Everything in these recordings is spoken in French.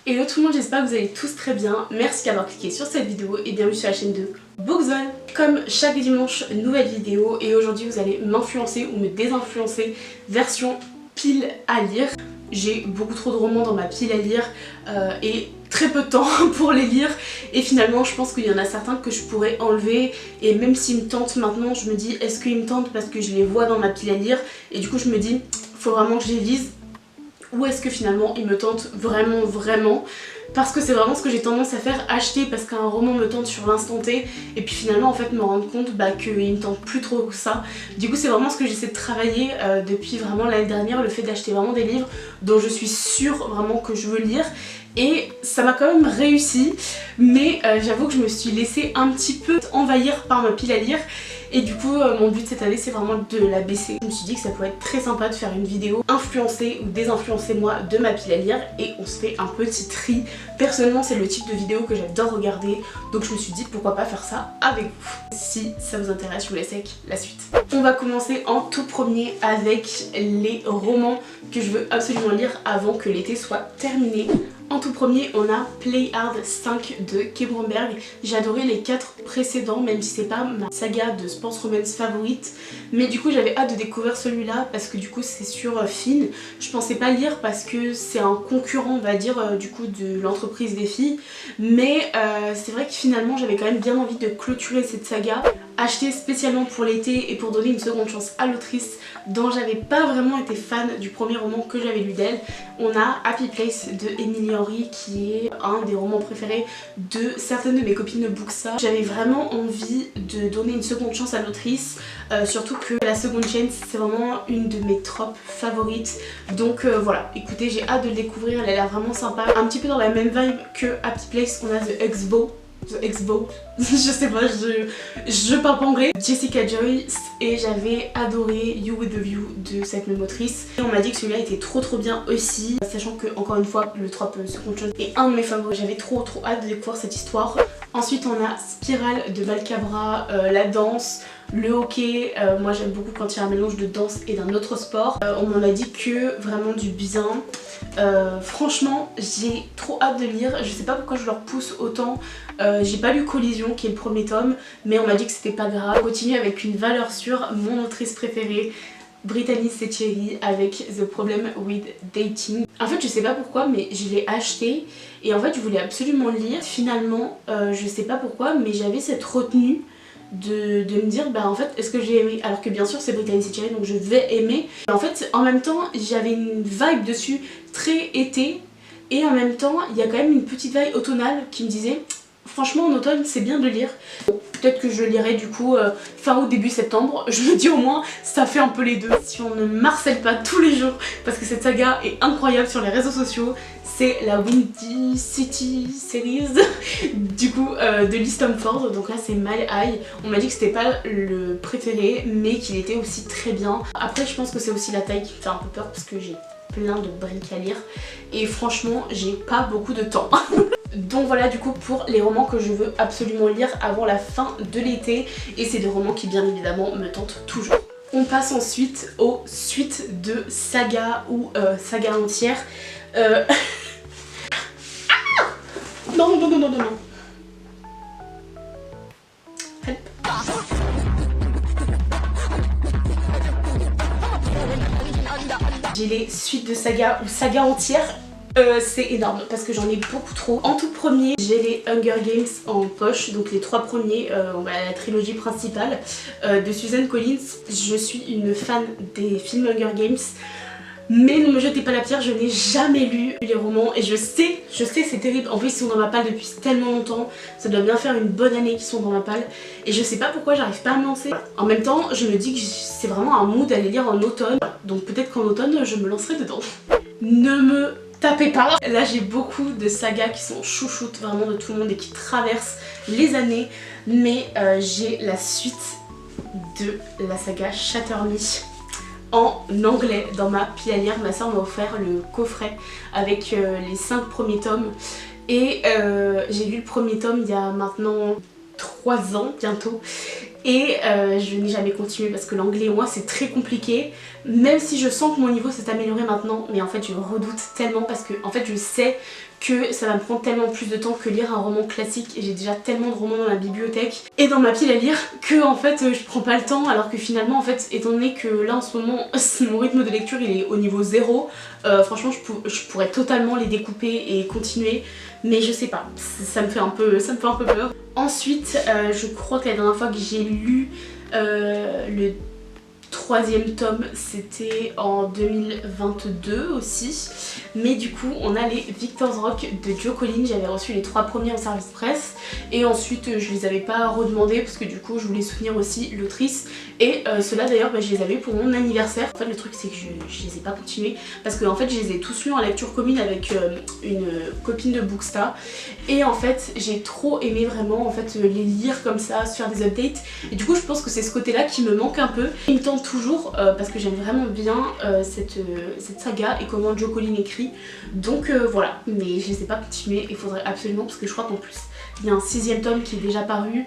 Hello tout le monde, j'espère que vous allez tous très bien. Merci d'avoir cliqué sur cette vidéo et bienvenue sur la chaîne de Bookzone. Comme chaque dimanche, nouvelle vidéo et aujourd'hui vous allez m'influencer ou me désinfluencer version pile à lire. J'ai beaucoup trop de romans dans ma pile à lire et très peu de temps pour les lire et finalement je pense qu'il y en a certains que je pourrais enlever et même s'ils me tentent maintenant je me dis est-ce qu'ils me tentent parce que je les vois dans ma pile à lire et du coup je me dis faut vraiment que je les lise. Ou est-ce que finalement il me tente vraiment parce que c'est vraiment ce que j'ai tendance à faire, acheter parce qu'un roman me tente sur l'instant T et puis finalement en fait me rendre compte qu'il me tente plus trop que ça. Du coup c'est vraiment ce que j'essaie de travailler depuis vraiment l'année dernière, le fait d'acheter vraiment des livres dont je suis sûre vraiment que je veux lire. Et ça m'a quand même réussi, mais j'avoue que je me suis laissée un petit peu envahir par ma pile à lire. Et du coup mon but cette année c'est vraiment de la baisser. Je me suis dit que ça pourrait être très sympa de faire une vidéo influencer ou désinfluencer moi de ma pile à lire et on se fait un petit tri. Personnellement c'est le type de vidéo que j'adore regarder donc je me suis dit pourquoi pas faire ça avec vous. Si ça vous intéresse je vous laisse avec la suite. On va commencer en tout premier avec les romans que je veux absolument lire avant que l'été soit terminé. En tout premier on a Play Hard 5 de Kay Bromberg. J'ai adoré les 4 précédents même si c'est pas ma saga de sports romance favorite. Mais du coup j'avais hâte de découvrir celui-là parce que du coup c'est sur Finn. Je pensais pas lire parce que c'est un concurrent on va dire du coup de l'entreprise des filles. Mais c'est vrai que finalement j'avais quand même bien envie de clôturer cette saga. Acheté spécialement pour l'été et pour donner une seconde chance à l'autrice dont j'avais pas vraiment été fan du premier roman que j'avais lu d'elle. On a Happy Place de Emily Henry qui est un des romans préférés de certaines de mes copines de Booksa. J'avais vraiment envie de donner une seconde chance à l'autrice, surtout que la seconde chance c'est vraiment une de mes tropes favorites. Donc voilà, écoutez j'ai hâte de le découvrir, elle a l'air vraiment sympa. Un petit peu dans la même vibe que Happy Place, on a The Expo, je sais pas, je parle pas anglais. Jessica Joyce et j'avais adoré You With The View de cette même autrice. Et on m'a dit que celui-là était trop bien aussi, sachant que encore une fois le trope Second Chance est un de mes favoris. J'avais trop hâte de découvrir cette histoire. Ensuite on a Spirale de Malcabra, la danse, le hockey, moi j'aime beaucoup quand il y a un mélange de danse et d'un autre sport. On m'en a dit que vraiment du bien. Franchement j'ai trop hâte de lire, je sais pas pourquoi je leur pousse autant. J'ai pas lu Collision qui est le premier tome mais on m'a dit que c'était pas grave. Continue avec une valeur sûre, mon autrice préférée Brittany Settieri avec The Problem With Dating. En fait je sais pas pourquoi mais je l'ai acheté et en fait je voulais absolument le lire. Finalement je sais pas pourquoi mais j'avais cette retenue de me dire bah en fait est-ce que j'ai aimé, alors que bien sûr c'est Brittany Settieri donc je vais aimer. Et en fait en même temps j'avais une vibe dessus très été et en même temps il y a quand même une petite vibe automnale qui me disait franchement en automne c'est bien de lire. Peut-être que je lirai du coup fin août début septembre, je me dis au moins ça fait un peu les deux. Si on ne marcelle pas tous les jours parce que cette saga est incroyable sur les réseaux sociaux, c'est la Windy City Series du coup de Lee Stamford. Donc là c'est My Eye. On m'a dit que c'était pas le préféré mais qu'il était aussi très bien. Après je pense que c'est aussi la taille qui me fait un peu peur parce que j'ai plein de briques à lire et franchement j'ai pas beaucoup de temps. Donc voilà du coup pour les romans que je veux absolument lire avant la fin de l'été et c'est des romans qui bien évidemment me tentent toujours. On passe ensuite aux suites de saga ou saga entière. Ah non. Help. J'ai les suites de saga ou saga entière. C'est énorme parce que j'en ai beaucoup trop. En tout premier j'ai les Hunger Games en poche, donc les 3 premiers, la trilogie principale de Suzanne Collins. Je suis une fan des films Hunger Games mais ne me jetez pas la pierre, je n'ai jamais lu les romans et je sais c'est terrible. En plus ils sont dans ma palle depuis tellement longtemps, ça doit bien faire une bonne année qu'ils sont dans ma palle et je sais pas pourquoi j'arrive pas à me lancer. En même temps je me dis que c'est vraiment un mood d'aller lire en automne, donc peut-être qu'en automne je me lancerai dedans. Ne me tapez pas. Là j'ai beaucoup de sagas qui sont chouchoutes vraiment de tout le monde et qui traversent les années, mais j'ai la suite de la saga Shatter Me en anglais dans ma pile à lire. Ma soeur m'a offert le coffret avec les 5 premiers tomes et j'ai lu le premier tome il y a maintenant 3 ans bientôt et je n'ai jamais continué parce que l'anglais moi c'est très compliqué, même si je sens que mon niveau s'est amélioré maintenant, mais en fait je redoute tellement parce que en fait je sais que ça va me prendre tellement plus de temps que lire un roman classique, et j'ai déjà tellement de romans dans ma bibliothèque et dans ma pile à lire que en fait je prends pas le temps, alors que finalement en fait, étant donné que là en ce moment mon rythme de lecture il est au niveau 0, franchement je pourrais totalement les découper et continuer, mais je sais pas, ça me fait un peu peur. Ensuite je crois que la dernière fois que j'ai lu le troisième tome, c'était en 2022 aussi, mais du coup on a les Victor's Rock de Joe Collins. J'avais reçu les 3 premiers en service presse et ensuite je les avais pas redemandés parce que du coup je voulais soutenir aussi l'autrice, et ceux-là d'ailleurs je les avais pour mon anniversaire. En fait le truc c'est que je les ai pas continués parce que en fait je les ai tous lus en lecture commune avec une copine de Bookstar, et en fait j'ai trop aimé vraiment en fait les lire comme ça, se faire des updates, et du coup je pense que c'est ce côté là qui me manque un peu. Il me tente toujours parce que j'aime vraiment bien cette saga et comment Joe Collins écrit, donc voilà, mais je les ai pas continués, il faudrait absolument, parce que je crois qu'en plus il y a un 6ème tome qui est déjà paru.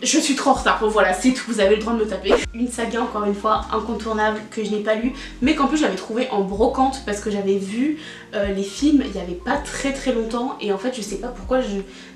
Je suis trop en retard, bon voilà, c'est tout, vous avez le droit de me taper. Une saga encore une fois incontournable que je n'ai pas lu, mais qu'en plus j'avais trouvé en brocante parce que j'avais vu les films il y avait pas très longtemps, et en fait je sais pas pourquoi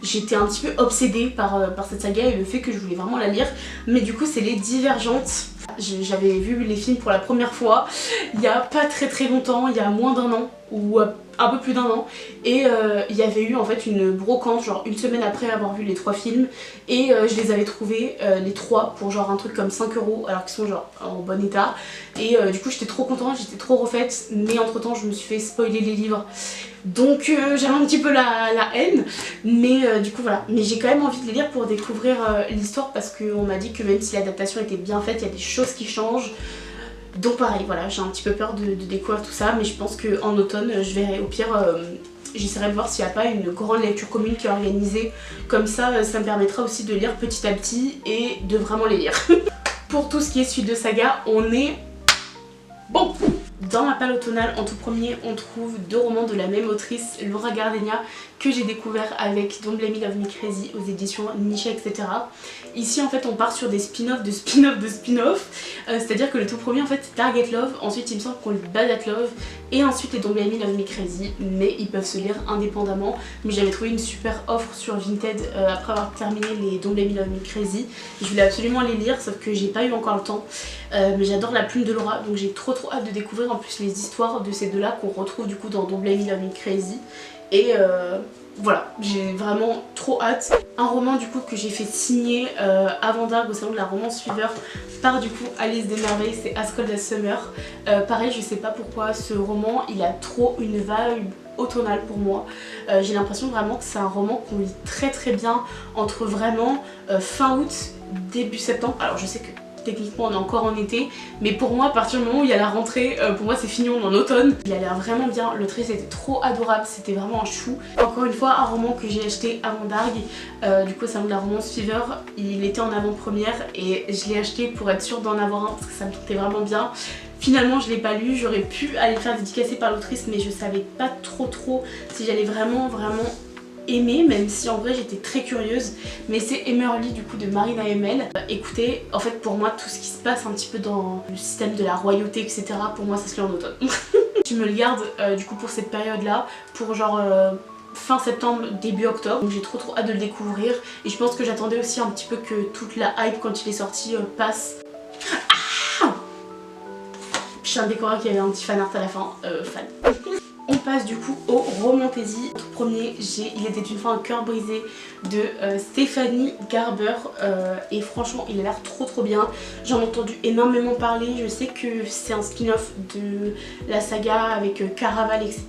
j'étais un petit peu obsédée par cette saga et le fait que je voulais vraiment la lire, mais du coup c'est Les Divergentes. J'avais vu les films pour la première fois il y a pas très longtemps, il y a moins d'1 an ou un peu plus d'1 an, et il y avait eu en fait une brocante genre une semaine après avoir vu les 3 films, et je les avais trouvés les 3 pour genre un truc comme 5 € alors qu'ils sont genre en bon état, et du coup j'étais trop contente, j'étais trop refaite, mais entre temps je me suis fait spoiler les livres, donc j'avais un petit peu la haine, mais du coup voilà, mais j'ai quand même envie de les lire pour découvrir l'histoire, parce qu'on m'a dit que même si l'adaptation était bien faite, il y a des choses qui changent. Donc pareil, voilà, j'ai un petit peu peur de découvrir tout ça, mais je pense qu'en automne, je verrai, au pire, j'essaierai de voir s'il n'y a pas une grande lecture commune qui est organisée, comme ça, ça me permettra aussi de lire petit à petit et de vraiment les lire. Pour tout ce qui est suite de saga, on est bon. Dans ma palle automnale, en tout premier, on trouve 2 romans de la même autrice, Laura Gardenia, que j'ai découvert avec Don't Blame Me Love Me Crazy aux éditions Niche, etc. Ici en fait on part sur des spin-offs de spin-off de spin-off, c'est-à-dire que le tout premier en fait c'est Target Love, ensuite il me semble qu'on lit Bad at Love, et ensuite les Don't Blame Me Love Me Crazy, mais ils peuvent se lire indépendamment. Mais j'avais trouvé une super offre sur Vinted après avoir terminé les Don't Blame Me Love Me Crazy, je voulais absolument les lire sauf que j'ai pas eu encore le temps, mais j'adore la plume de Laura, donc j'ai trop hâte de découvrir en plus les histoires de ces deux-là qu'on retrouve du coup dans Don't Blame Me Love Me Crazy, et voilà, j'ai vraiment trop hâte. Un roman du coup que j'ai fait signer avant d'Argue au salon de la romance Fever par du coup Alice des Merveilles, c'est As Cold as Summer. Pareil, je sais pas pourquoi ce roman il a trop une vibe automnale pour moi. J'ai l'impression vraiment que c'est un roman qu'on lit très bien entre vraiment fin août, début septembre. Alors je sais que techniquement on est encore en été, mais pour moi à partir du moment où il y a la rentrée, pour moi c'est fini, on est en automne. Il a l'air vraiment bien, l'autrice était trop adorable, c'était vraiment un chou. Encore une fois un roman que j'ai acheté avant d'Argue, du coup c'est de la romance Fever, il était en avant-première et je l'ai acheté pour être sûre d'en avoir un parce que ça me tentait vraiment bien. Finalement je l'ai pas lu, j'aurais pu aller le faire dédicacer par l'autrice, mais je savais pas trop si j'allais vraiment aimé, même si en vrai j'étais très curieuse, mais c'est Emmerly du coup de Marina Hemmel. Écoutez, en fait pour moi tout ce qui se passe un petit peu dans le système de la royauté etc, pour moi ça se lit en automne. Je me le garde du coup pour cette période là, pour genre fin septembre, début octobre, donc j'ai trop hâte de le découvrir, et je pense que j'attendais aussi un petit peu que toute la hype quand il est sorti passe. Ah, je viens de découvrir qu'il y avait un petit fan art à la fin, fan. On passe du coup au Romantaisie. Tout premier, j'ai Il était une fois un cœur brisé de Stéphanie Garber, et franchement il a l'air trop bien. J'en ai entendu énormément parler, je sais que c'est un spin-off de la saga avec Caraval etc.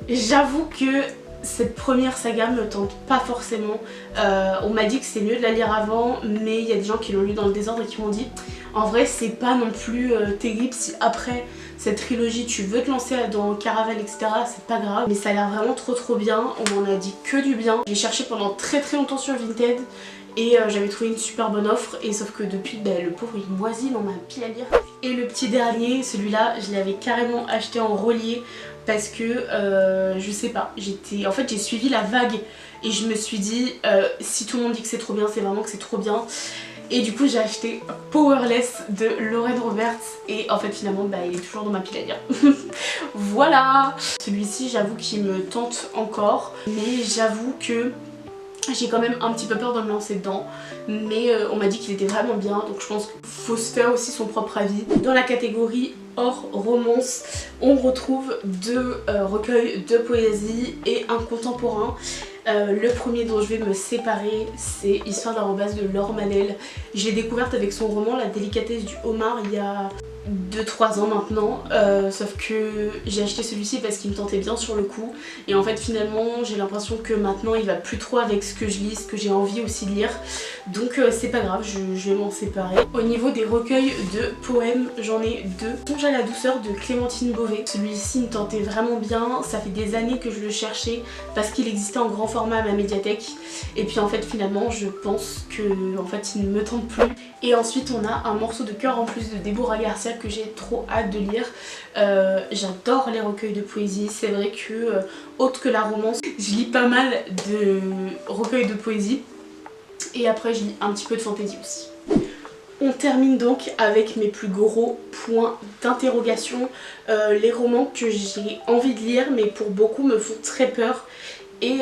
J'avoue que cette première saga me tente pas forcément. On m'a dit que c'est mieux de la lire avant, mais il y a des gens qui l'ont lu dans le désordre et qui m'ont dit en vrai c'est pas non plus terrible si après cette trilogie tu veux te lancer dans Caraval etc, c'est pas grave, mais ça a l'air vraiment trop bien, on m'en a dit que du bien. J'ai cherché pendant très longtemps sur Vinted et j'avais trouvé une super bonne offre, et sauf que depuis le pauvre il moisit dans ma pile à lire. Et le petit dernier, celui-là je l'avais carrément acheté en relié parce que je sais pas, en fait j'ai suivi la vague et je me suis dit si tout le monde dit que c'est trop bien, c'est vraiment que c'est trop bien. Et du coup j'ai acheté Powerless de Lauren Roberts et en fait finalement il est toujours dans ma pile à lire. Voilà. Celui-ci j'avoue qu'il me tente encore, mais j'avoue que j'ai quand même un petit peu peur de me lancer dedans, mais on m'a dit qu'il était vraiment bien, donc je pense qu'il faut se faire aussi son propre avis. Dans la catégorie hors romance, on retrouve deux recueils de poésie et un contemporain. Le premier dont je vais me séparer, c'est Histoire d'arrobase de Laure Manel. Je l'ai découverte avec son roman La délicatesse du homard il y a 2-3 ans maintenant, sauf que j'ai acheté celui-ci parce qu'il me tentait bien sur le coup, et en fait finalement j'ai l'impression que maintenant il va plus trop avec ce que je lis, ce que j'ai envie aussi de lire, donc c'est pas grave, je vais m'en séparer. Au niveau des recueils de poèmes, j'en ai deux. Songe à la douceur de Clémentine Beauvais, celui-ci me tentait vraiment bien, ça fait des années que je le cherchais parce qu'il existait en grand format à ma médiathèque, et puis en fait finalement je pense que en fait il ne me tente plus. Et ensuite on a Un morceau de cœur en plus de Déborah Garcia que j'ai trop hâte de lire. J'adore les recueils de poésie, c'est vrai que autre que la romance, je lis pas mal de recueils de poésie et après je lis un petit peu de fantaisie aussi. On termine donc avec mes plus gros points d'interrogation, les romans que j'ai envie de lire mais pour beaucoup me font très peur et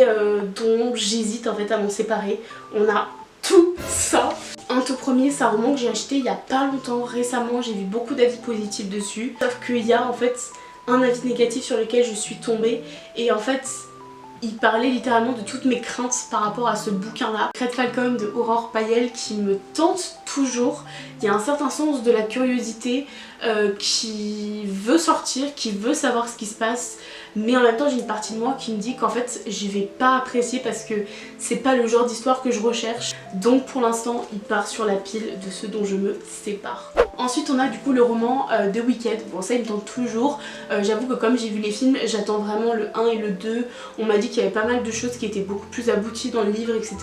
dont j'hésite en fait à m'en séparer. On a tout ça. Un tout premier, c'est un roman que j'ai acheté il y a pas longtemps, récemment, j'ai vu beaucoup d'avis positifs dessus, sauf qu'il y a en fait un avis négatif sur lequel je suis tombée, et en fait il parlait littéralement de toutes mes craintes par rapport à ce bouquin là. Red Falcon de Aurore Payel qui me tente toujours. Il y a un certain sens de la curiosité qui veut sortir, qui veut savoir ce qui se passe, mais en même temps j'ai une partie de moi qui me dit qu'en fait je vais pas apprécier parce que c'est pas le genre d'histoire que je recherche, donc pour l'instant il part sur la pile de ceux dont je me sépare. Ensuite on a du coup le roman de Wicked, bon ça il me tente toujours, j'avoue que comme j'ai vu les films j'attends vraiment le 1 et le 2, on m'a dit qu'il y avait pas mal de choses qui étaient beaucoup plus abouties dans le livre etc.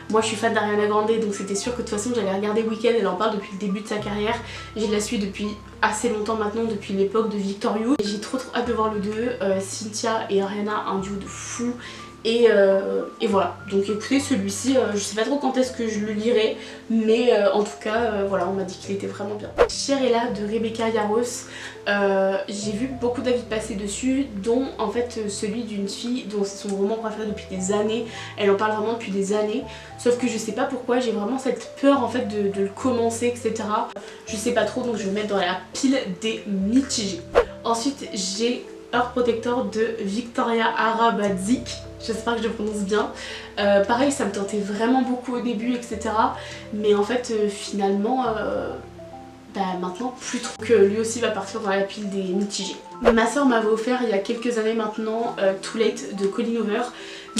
Moi je suis fan d'Ariana Grande donc c'était sûr que de toute façon j'allais regarder Wicked, elle en parle depuis le début de sa carrière, je la suis depuis assez longtemps maintenant, depuis l'époque de Victorious. J'ai trop hâte de voir le 2, Cynthia et Ariana, un duo de fou. Et voilà, donc écoutez celui-ci, je sais pas trop quand est-ce que je le lirai, mais en tout cas voilà, on m'a dit qu'il était vraiment bien. Cherella de Rebecca Yarros, j'ai vu beaucoup d'avis passer dessus, dont en fait celui d'une fille dont c'est son roman préféré depuis des années, elle en parle vraiment depuis des années, sauf que je sais pas pourquoi, j'ai vraiment cette peur en fait de le commencer etc. Je sais pas trop, donc je vais le mettre dans la pile des mitigés. Ensuite j'ai Heart Protector de Victoria Arabadzik, j'espère que je le prononce bien. Pareil ça me tentait vraiment beaucoup au début etc. Mais en fait finalement maintenant plus trop, que lui aussi va partir dans la pile des mitigés. Ma soeur m'avait offert il y a quelques années maintenant Too Late de Colleen Hoover,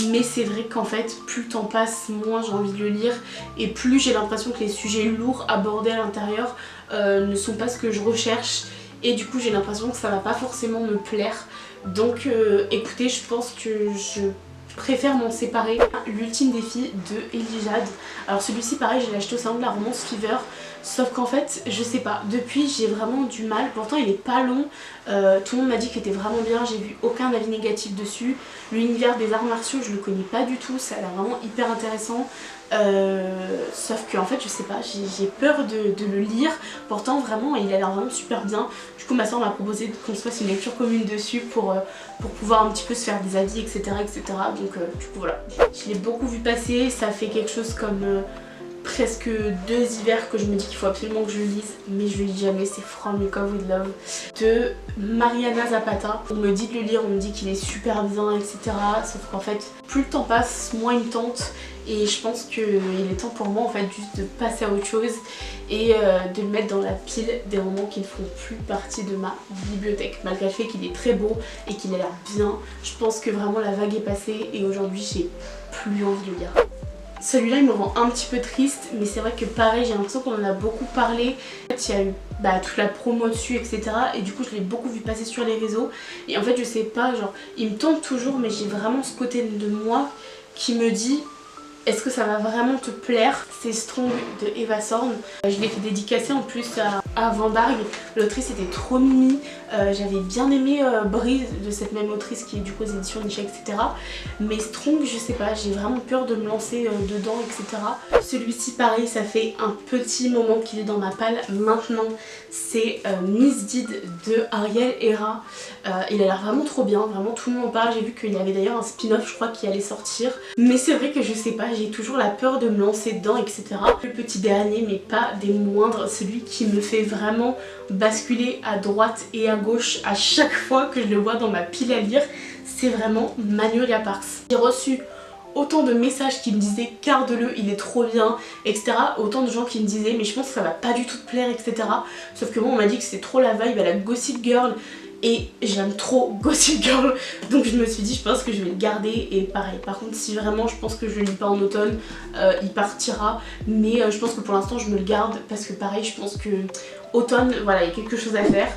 mais c'est vrai qu'en fait plus le temps passe, moins j'ai envie de le lire et plus j'ai l'impression que les sujets lourds abordés à l'intérieur ne sont pas ce que je recherche, et du coup j'ai l'impression que ça va pas forcément me plaire, donc écoutez je pense que je préfère m'en séparer. L'ultime défi de Elijad, alors celui-ci pareil je l'ai acheté au salon de la romance Fever, sauf qu'en fait je sais pas, depuis j'ai vraiment du mal, pourtant il est pas long, tout le monde m'a dit qu'il était vraiment bien, j'ai vu aucun avis négatif dessus. L'univers des arts martiaux je le connais pas du tout, ça a l'air vraiment hyper intéressant, sauf que en fait je sais pas, j'ai peur de le lire, pourtant vraiment il a l'air vraiment super bien. Du coup ma soeur m'a proposé qu'on se fasse une lecture commune dessus pour pouvoir un petit peu se faire des avis etc etc. Donc du coup voilà, je l'ai beaucoup vu passer, ça fait quelque chose comme presque 2 hivers que je me dis qu'il faut absolument que je le lise, mais je le lis jamais, c'est From You Come With Love de Mariana Zapata. On me dit de le lire, on me dit qu'il est super bien etc, sauf qu'en fait plus le temps passe, moins il me tente, et je pense qu'il est temps pour moi en fait juste de passer à autre chose et de le mettre dans la pile des romans qui ne font plus partie de ma bibliothèque, malgré le fait qu'il est très beau et qu'il a l'air bien. Je pense que vraiment la vague est passée et aujourd'hui j'ai plus envie de le lire. Celui-là il me rend un petit peu triste, mais c'est vrai que pareil j'ai l'impression qu'on en a beaucoup parlé. En fait il y a eu toute la promo dessus etc, et du coup je l'ai beaucoup vu passer sur les réseaux, et en fait je sais pas, genre il me tente toujours, mais j'ai vraiment ce côté de moi qui me dit est-ce que ça va vraiment te plaire? C'est Strong de Eva Thorne. Je l'ai fait dédicacer en plus à Vandargue. L'autrice était trop mimi. J'avais bien aimé Brise de cette même autrice qui est du coup aux éditions Nisha, etc. Mais Strong, je sais pas, j'ai vraiment peur de me lancer dedans, etc. Celui-ci pareil, ça fait un petit moment qu'il est dans ma palle. Maintenant c'est Miss Deed de Ariel Hera. Il a l'air vraiment trop bien, vraiment tout le monde en parle. J'ai vu qu'il y avait d'ailleurs un spin-off je crois qui allait sortir. Mais c'est vrai que je sais pas, j'ai toujours la peur de me lancer dedans, etc. Le petit dernier, mais pas des moindres, celui qui me fait vraiment basculer à droite et à gauche à chaque fois que je le vois dans ma pile à lire, c'est vraiment Magnolia Parks. J'ai reçu autant de messages qui me disaient garde-le, il est trop bien, etc. Autant de gens qui me disaient mais je pense que ça va pas du tout te plaire, etc. Sauf que moi on m'a dit que c'est trop la vibe à la Gossip Girl et j'aime trop Gossip Girl, donc je me suis dit je pense que je vais le garder. Et pareil, par contre si vraiment je pense que je le lis pas en automne, il partira, mais je pense que pour l'instant je me le garde parce que pareil je pense que automne, voilà, il y a quelque chose à faire.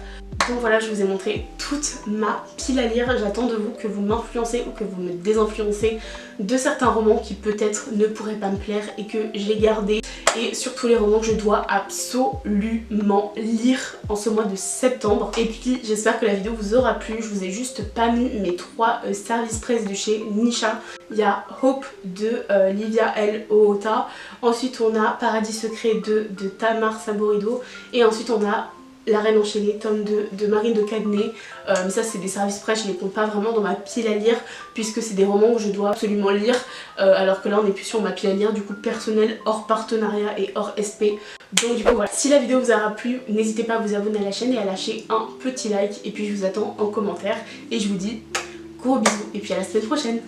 Donc voilà, je vous ai montré toute ma pile à lire. J'attends de vous que vous m'influencez ou que vous me désinfluencez de certains romans qui peut-être ne pourraient pas me plaire et que j'ai gardé. Et surtout les romans que je dois absolument lire en ce mois de septembre. Et puis j'espère que la vidéo vous aura plu. Je vous ai juste pas mis mes 3 services presse de chez Nisha. Il y a Hope de Livia L. Oota. Ensuite on a Paradis Secret de Tamar Saborido. Et ensuite on a La Reine Enchaînée, tome 2 de Marine de Cadenet. Mais ça c'est des services presse, je les compte pas vraiment dans ma pile à lire puisque c'est des romans que je dois absolument lire, alors que là on est plus sur ma pile à lire du coup personnel, hors partenariat et hors SP. Donc du coup voilà, si la vidéo vous aura plu, n'hésitez pas à vous abonner à la chaîne et à lâcher un petit like, et puis je vous attends en commentaire et je vous dis gros bisous et puis à la semaine prochaine.